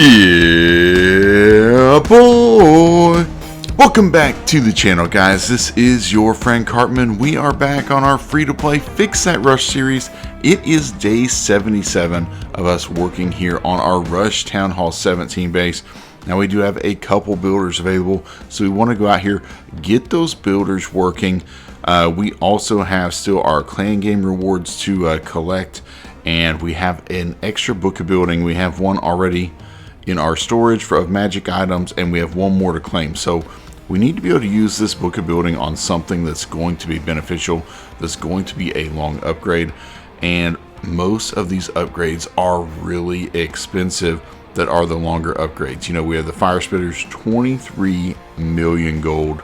Yeah, boy! Welcome back to the channel, guys. This is your friend Cartman. We are back on our free-to-play Fix That Rush series. It is day 77 of us working here on our Rush Town Hall 17 base. Now we do have a couple builders available, so we want to go out here, get those builders working. We also have still our clan game rewards to collect, and we have an extra book of building. We have one already in our storage of magic items, and we have one more to claim. So we need to be able to use this book of building on something that's going to be beneficial, that's going to be a long upgrade. And most of these upgrades are really expensive that are the longer upgrades. You know, we have the fire spitters, 23 million gold.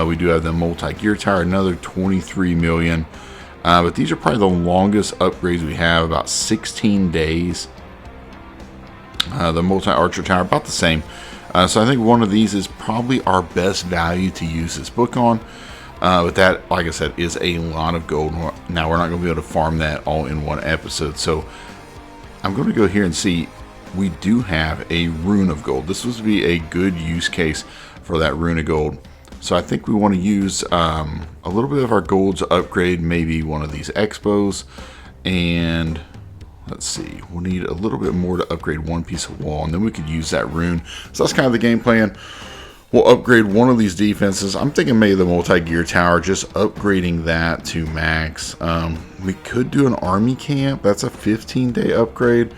We do have the multi-gear tower, another 23 million. But these are probably the longest upgrades we have, about 16 days. The multi-archer tower, about the same. So I think one of these is probably our best value to use this book on. But that, like I said, is a lot of gold. Now we're not going to be able to farm that all in one episode. So I'm going to go here and see. We do have a rune of gold. This would be a good use case for that rune of gold. So I think we want to use a little bit of our gold to upgrade maybe one of these expos. And let's see, we'll need a little bit more to upgrade one piece of wall, and then we could use that rune. So that's kind of the game plan. We'll upgrade one of these defenses. I'm thinking maybe the multi-gear tower, just upgrading that to max. We could do an army camp. That's a 15-day upgrade.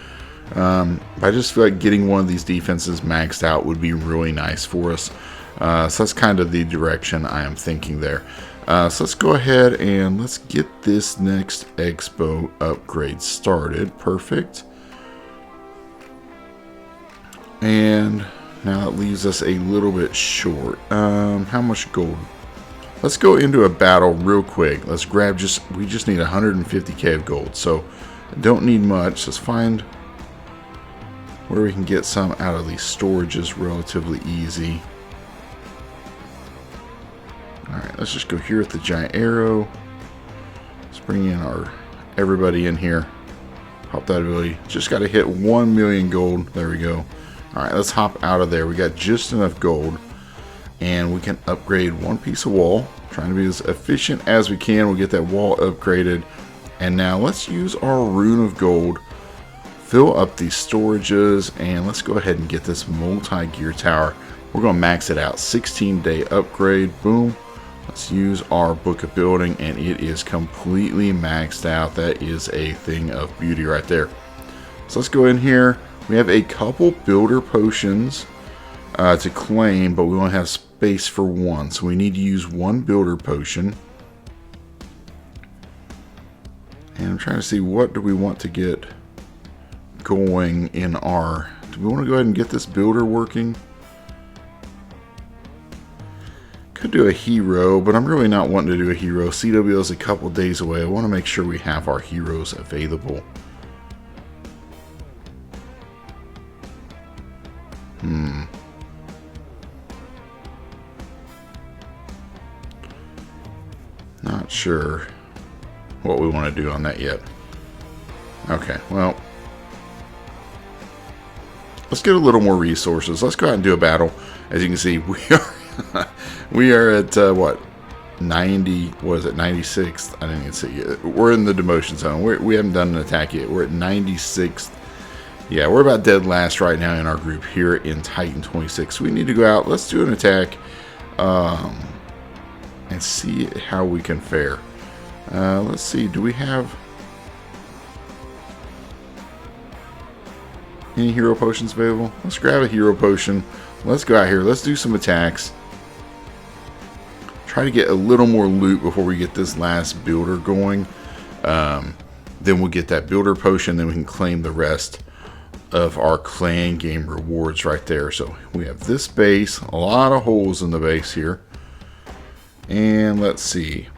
But I just feel like getting one of these defenses maxed out would be really nice for us. So that's kind of the direction I am thinking there. So let's go ahead and let's get this next expo upgrade started. Perfect. And now that leaves us a little bit short. How much gold? Let's go into a battle real quick. Let's grab we just need 150k of gold. So don't need much. Let's find where we can get some out of these storages relatively easy. Alright, let's just go here with the giant arrow. Let's bring in everybody in here. Pop that ability. Just got to hit 1 million gold. There we go. Alright, let's hop out of there. We got just enough gold. And we can upgrade one piece of wall. Trying to be as efficient as we can. We'll get that wall upgraded. And now let's use our rune of gold. Fill up these storages. And let's go ahead and get this multi-gear tower. We're going to max it out. 16-day upgrade. Boom. Let's use our book of building, and it is completely maxed out. That is a thing of beauty right there. So let's go in here. We have a couple builder potions to claim, but we only have space for one. So we need to use one builder potion. And I'm trying to see, what do we want to get going in our... Do we want to go ahead and get this builder working? Could do a hero, but I'm really not wanting to do a hero. CW is a couple days away. I want to make sure we have our heroes available. Not sure what we want to do on that yet. Okay, well, let's get a little more resources. Let's go out and do a battle. As you can see, we are at what, 90? What is it, 96th? I didn't even see it. We're in the demotion zone. We haven't done an attack yet. We're at 96th. Yeah, we're about dead last right now in our group here in Titan 26. So we need to go out. Let's do an attack and see how we can fare. Let's see. Do we have any hero potions available? Let's grab a hero potion. Let's go out here. Let's do some attacks. Try to get a little more loot before we get this last builder going. Then we'll get that builder potion. Then we can claim the rest of our clan game rewards right there. So we have this base. A lot of holes in the base here. And let's see.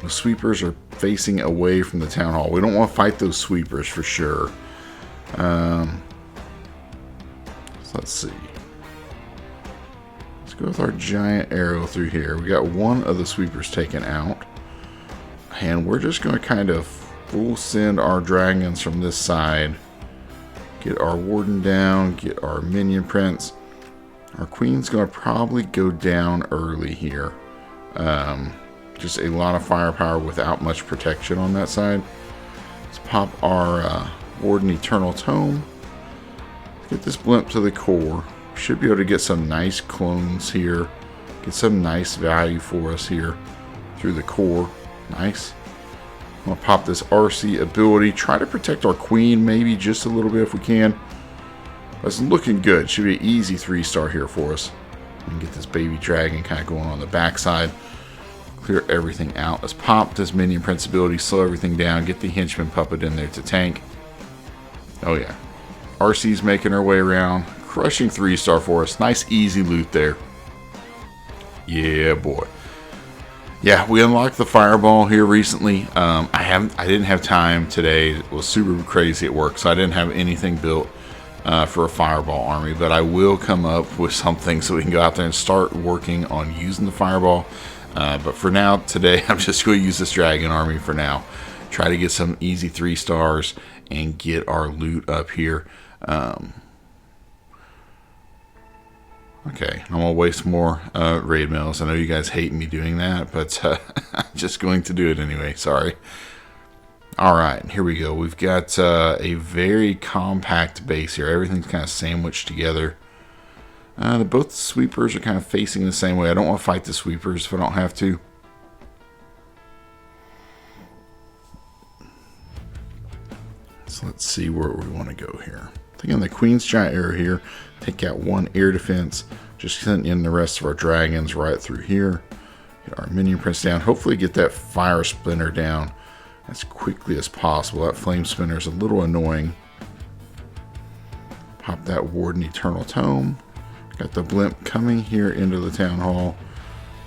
The sweepers are facing away from the town hall. We don't want to fight those sweepers for sure. So let's see. Go with our giant arrow through here. We got one of the sweepers taken out, and we're just going to kind of full send our dragons from this side Get our warden down. Get our minion prince. Our queen's going to probably go down early here. Just a lot of firepower without much protection on that side. Let's pop our warden eternal tome. Get this blimp to the core. Should be able to get some nice clones here. Get some nice value for us here through the core. Nice. I'm going to pop this RC ability. Try to protect our queen maybe just a little bit if we can. That's looking good. Should be an easy 3-star here for us. And get this baby dragon kind of going on the backside. Clear everything out. Let's pop this minion prince ability. Slow everything down. Get the henchman puppet in there to tank. Oh yeah. RC's making her way around. Crushing 3-star for us. Nice easy loot there. Yeah, boy. Yeah, we unlocked the fireball here recently. I didn't have time today. It was super crazy at work, so I didn't have anything built for a fireball army. But I will come up with something so we can go out there and start working on using the fireball. But for now, today, I'm just going to use this dragon army for now. Try to get some easy 3-stars and get our loot up here. Okay, I'm going to waste more raid mails. I know you guys hate me doing that, but I'm just going to do it anyway. Sorry. Alright, here we go. We've got a very compact base here. Everything's kind of sandwiched together. Both sweepers are kind of facing the same way. I don't want to fight the sweepers if I don't have to. So let's see where we want to go here. I think on the Queen's Giant Arrow here, take out one air defense. Just send in the rest of our dragons right through here. Get our minion prince down. Hopefully get that fire splinter down as quickly as possible. That flame spinner is a little annoying. Pop that warden eternal tome. Got the blimp coming here into the town hall.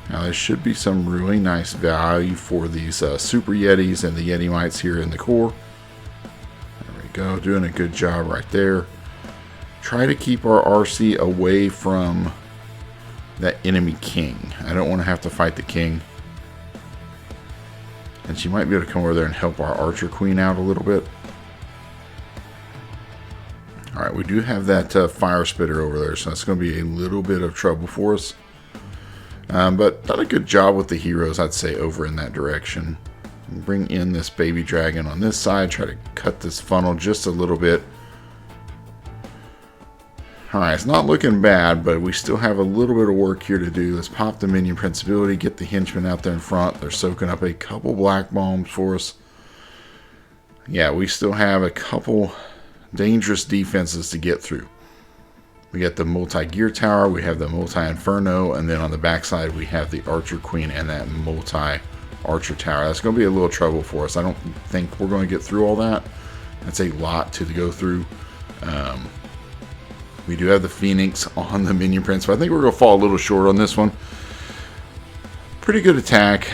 Now there should be some really nice value for these super yetis and the yeti mites here in the core. There we go, doing a good job right there. Try to keep our RC away from that enemy king. I don't want to have to fight the king. And she might be able to come over there and help our archer queen out a little bit. Alright, we do have that fire spitter over there, so that's going to be a little bit of trouble for us. But done a good job with the heroes, I'd say, over in that direction. Bring in this baby dragon on this side, try to cut this funnel just a little bit. Alright, it's not looking bad, but we still have a little bit of work here to do. Let's pop the minion principality, get the henchmen out there in front. They're soaking up a couple black bombs for us. Yeah, we still have a couple dangerous defenses to get through. We got the multi-gear tower, we have the multi-inferno, and then on the backside we have the archer queen and that multi-archer tower. That's going to be a little trouble for us. I don't think we're going to get through all that. That's a lot to go through. We do have the Phoenix on the minion prince, but I think we're going to fall a little short on this one. Pretty good attack.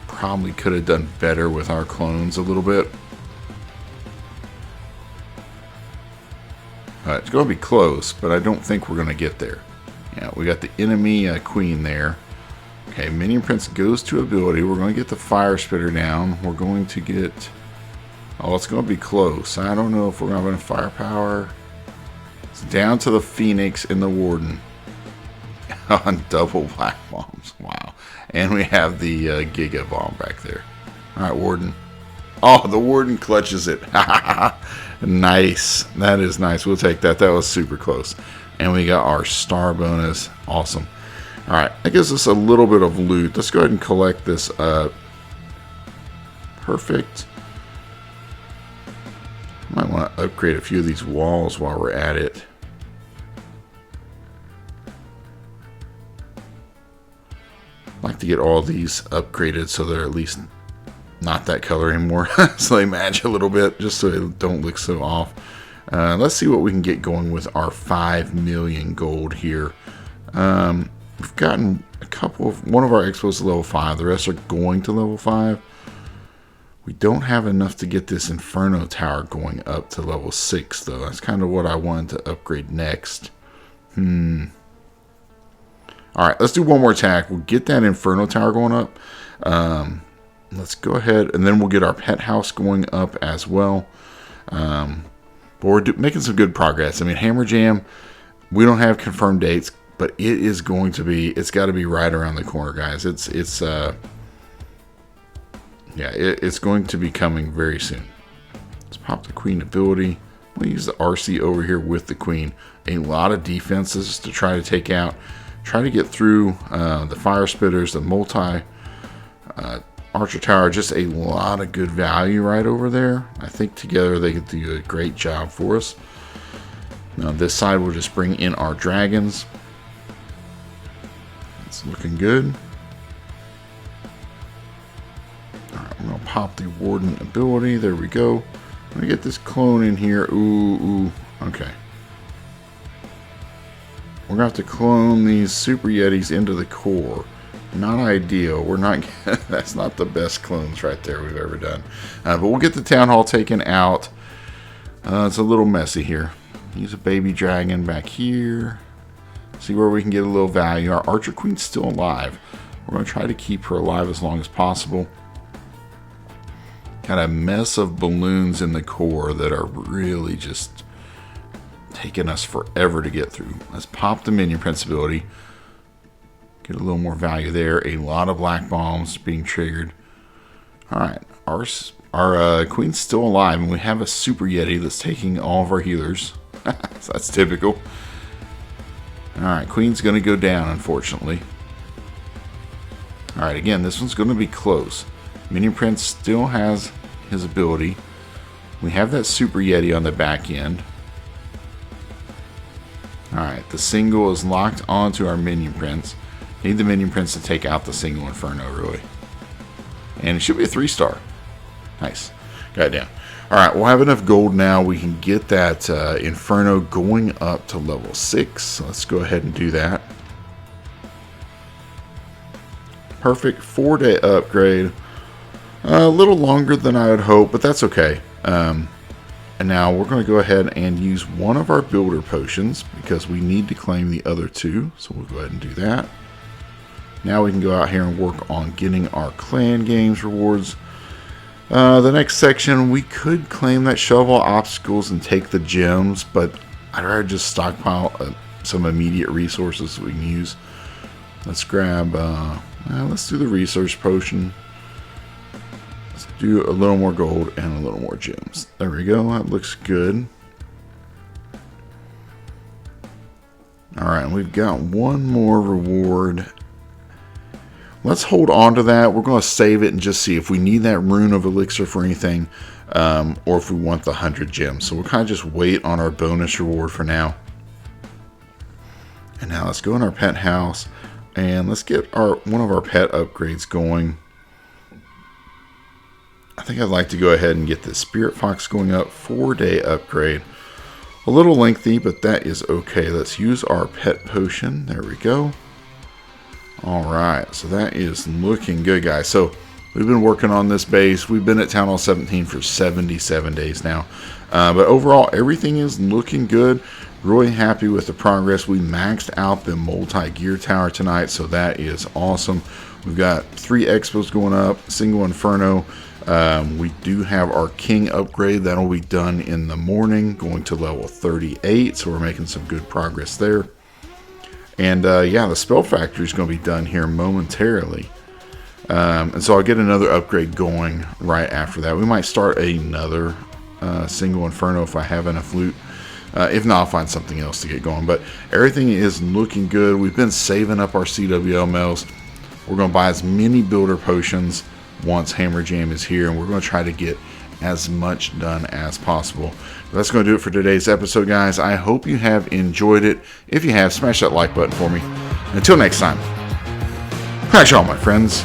Probably could have done better with our clones a little bit. It's going to be close, but I don't think we're going to get there. Yeah, we got the enemy queen there. Okay, minion prince goes to ability. We're going to get the fire spitter down. We're going to get... Oh, it's going to be close. I don't know if we're going to have enough firepower. It's down to the Phoenix and the Warden. On double black bombs. Wow. And we have the Giga bomb back there. Alright, Warden. Oh, the Warden clutches it. Nice. That is nice. We'll take that. That was super close. And we got our star bonus. Awesome. Alright, that gives us a little bit of loot. Let's go ahead and collect this up. Perfect. Might want to upgrade a few of these walls while we're at it. I'd like to get all these upgraded so they're at least not that color anymore. So they match a little bit, just so they don't look so off. Let's see what we can get going with our 5 million gold here. We've gotten a couple of... One of our expos is level 5. The rest are going to level 5. We don't have enough to get this Inferno Tower going up to level 6, though. That's kind of what I wanted to upgrade next. Alright, let's do one more attack. We'll get that Inferno Tower going up. Let's go ahead, and then we'll get our pet house going up as well. But we're making some good progress. I mean, Hammer Jam, we don't have confirmed dates, but it is going to be, it's got to be right around the corner, guys. It's going to be coming very soon. Let's pop the Queen ability. We'll use the RC over here with the Queen. A lot of defenses to try to take out. Try to get through the Fire Spitters, the multi Archer Tower. Just a lot of good value right over there. I think together they could do a great job for us. Now this side will just bring in our dragons. It's looking good. Alright, we're going to pop the Warden ability. There we go. I'm going to get this clone in here. Ooh, okay. We're going to have to clone these Super Yetis into the core. Not ideal. We're not. That's not the best clones right there we've ever done. But we'll get the Town Hall taken out. It's a little messy here. Use a baby dragon back here. See where we can get a little value. Our Archer Queen's still alive. We're going to try to keep her alive as long as possible. Got a mess of balloons in the core that are really just taking us forever to get through. Let's pop the Minion Prince ability. Get a little more value there. A lot of black bombs being triggered. Alright, our Queen's still alive, and we have a Super Yeti that's taking all of our healers. So that's typical. Alright, Queen's going to go down, unfortunately. Alright, again, this one's going to be close. Minion Prince still has his ability. We have that Super Yeti on the back end. Alright, the single is locked onto our Minion Prince. Need the Minion Prince to take out the single Inferno, really. And it should be a 3-star. Nice. Got it down. Alright, we'll have enough gold now. We can get that Inferno going up to level 6. So let's go ahead and do that. Perfect 4-day upgrade. A little longer than I would hope, but that's okay. And now we're going to go ahead and use one of our builder potions because we need to claim the other 2. So we'll go ahead and do that. Now we can go out here and work on getting our clan games rewards. The next section, we could claim that shovel obstacles and take the gems, but I'd rather just stockpile some immediate resources we can use. Let's grab, let's do the research potion. Let's do a little more gold and a little more gems. There we go. That looks good. Alright, and we've got one more reward. Let's hold on to that. We're going to save it and just see if we need that rune of elixir for anything, or if we want the 100 gems. So we'll kind of just wait on our bonus reward for now. And now let's go in our pet house and let's get one of our pet upgrades going. I think I'd like to go ahead and get the Spirit Fox going up. 4-day upgrade. A little lengthy, but that is okay. Let's use our pet potion. There we go. Alright, so that is looking good, guys. So we've been working on this base. We've been at Town Hall 17 for 77 days now. But overall, everything is looking good. Really happy with the progress. We maxed out the multi-gear tower tonight, so that is awesome. We've got 3 expos going up, single Inferno. We do have our King upgrade. That'll be done in the morning, going to level 38, so we're making some good progress there. And yeah, the Spell Factory is going to be done here momentarily. And so I'll get another upgrade going right after that. We might start another single Inferno if I have enough loot. If not, I'll find something else to get going. But everything is looking good. We've been saving up our CWL medals. We're going to buy as many builder potions once Hammer Jam is here. And we're going to try to get as much done as possible. That's going to do it for today's episode, guys. I hope you have enjoyed it. If you have, smash that like button for me. Until next time, crash on, my friends.